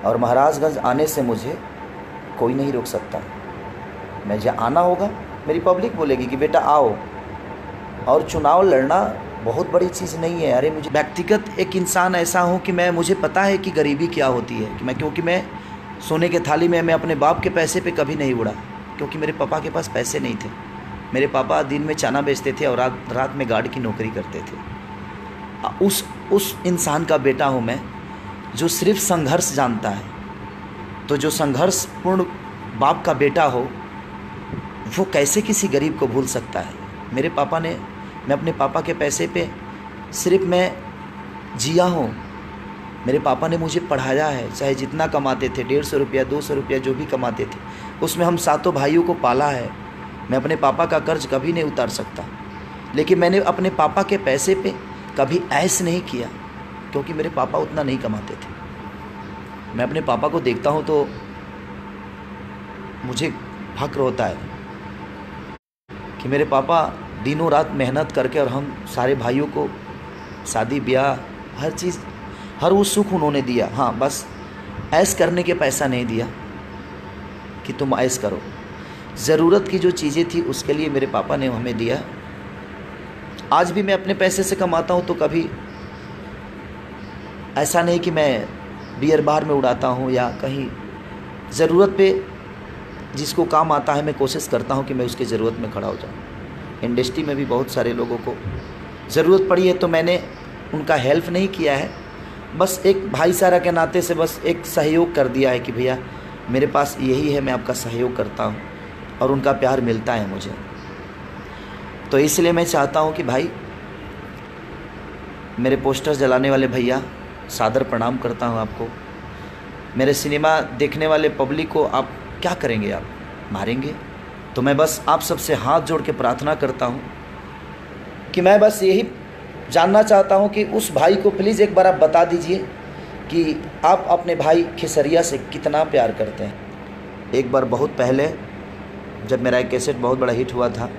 और महाराजगंज आने से मुझे कोई नहीं रोक सकता। मैं जहाँ आना होगा मेरी पब्लिक बोलेगी कि बेटा आओ। और चुनाव लड़ना बहुत बड़ी चीज़ नहीं है। अरे मुझे व्यक्तिगत एक इंसान ऐसा हूँ कि मुझे पता है कि गरीबी क्या होती है, कि क्योंकि मैं सोने के थाली में मैं अपने बाप के पैसे पे कभी नहीं उड़ा, क्योंकि मेरे पापा के पास पैसे नहीं थे। मेरे पापा दिन में चना बेचते थे और रात में गार्ड की नौकरी करते थे। उस इंसान का बेटा हूँ मैं जो सिर्फ संघर्ष जानता है। तो जो संघर्षपूर्ण बाप का बेटा हो वो कैसे किसी गरीब को भूल सकता है। मेरे पापा ने, मैं अपने पापा के पैसे पे सिर्फ मैं जिया हूँ। मेरे पापा ने मुझे पढ़ाया है, चाहे जितना कमाते थे, 150 रुपया 200 रुपया जो भी कमाते थे, उसमें हम सातों भाइयों को पाला है। मैं अपने पापा का कर्ज कभी नहीं उतार सकता, लेकिन मैंने अपने पापा के पैसे पे कभी ऐश नहीं किया, क्योंकि मेरे पापा उतना नहीं कमाते थे। मैं अपने पापा को देखता हूँ तो मुझे फक्र होता है कि मेरे पापा दिनों रात मेहनत करके, और हम सारे भाइयों को शादी ब्याह हर चीज़, हर वो सुख उन्होंने दिया। हाँ, बस ऐश करने के पैसा नहीं दिया कि तुम ऐश करो। ज़रूरत की जो चीज़ें थी उसके लिए मेरे पापा ने हमें दिया। आज भी मैं अपने पैसे से कमाता हूँ तो कभी ऐसा नहीं कि मैं बियर बार में उड़ाता हूँ या कहीं। ज़रूरत पे जिसको काम आता है मैं कोशिश करता हूँ कि मैं उसकी ज़रूरत में खड़ा हो जाऊँ। इंडस्ट्री में भी बहुत सारे लोगों को ज़रूरत पड़ी है तो मैंने उनका हेल्प नहीं किया है, बस एक भाईचारा के नाते से बस एक सहयोग कर दिया है कि भैया मेरे पास यही है, मैं आपका सहयोग करता हूँ, और उनका प्यार मिलता है मुझे। तो इसलिए मैं चाहता हूँ कि भाई मेरे पोस्टर जलाने वाले भैया, सादर प्रणाम करता हूँ आपको। मेरे सिनेमा देखने वाले पब्लिक को आप क्या करेंगे, आप मारेंगे? तो मैं बस आप सबसे हाथ जोड़ के प्रार्थना करता हूँ कि मैं बस यही जानना चाहता हूँ कि उस भाई को प्लीज़ एक बार आप बता दीजिए कि आप अपने भाई खेसरिया से कितना प्यार करते हैं। एक बार बहुत पहले जब मेरा एक कैसेट बहुत बड़ा हिट हुआ था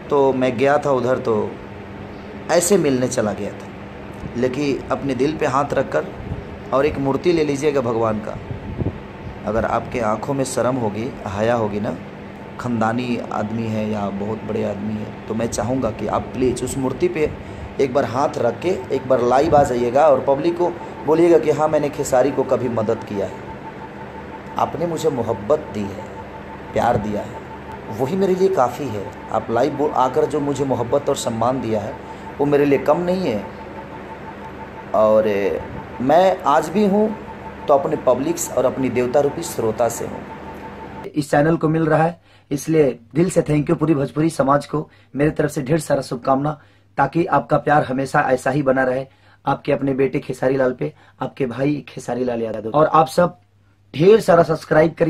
तो मैं गया था उधर, तो ऐसे मिलने चला गया था, लेकिन अपने दिल पे हाथ रखकर और एक मूर्ति ले लीजिएगा भगवान का। अगर आपके आँखों में शर्म होगी, हया होगी ना, ख़ानदानी आदमी है या बहुत बड़े आदमी है, तो मैं चाहूँगा कि आप प्लीज़ उस मूर्ति पे एक बार हाथ रख के एक बार लाइव आ जाइएगा और पब्लिक को बोलिएगा कि हाँ, मैंने खेसारी को कभी मदद किया है, आपने मुझे मोहब्बत दी है, प्यार दिया है, वही मेरे लिए काफ़ी है। आप लाइव आकर जो मुझे मोहब्बत और सम्मान दिया है वो मेरे लिए कम नहीं है। और मैं आज भी हूँ तो अपने पब्लिक्स और अपनी देवता रूपी श्रोता से हूँ। इस चैनल को मिल रहा है, इसलिए दिल से थैंक यू पूरी भोजपुरी समाज को। मेरी तरफ से ढेर सारा शुभकामना, ताकि आपका प्यार हमेशा ऐसा ही बना रहे आपके अपने बेटे खेसारी लाल पे, आपके भाई खेसारी लाल यादव। और आप सब ढेर सारा सब्सक्राइब करिए।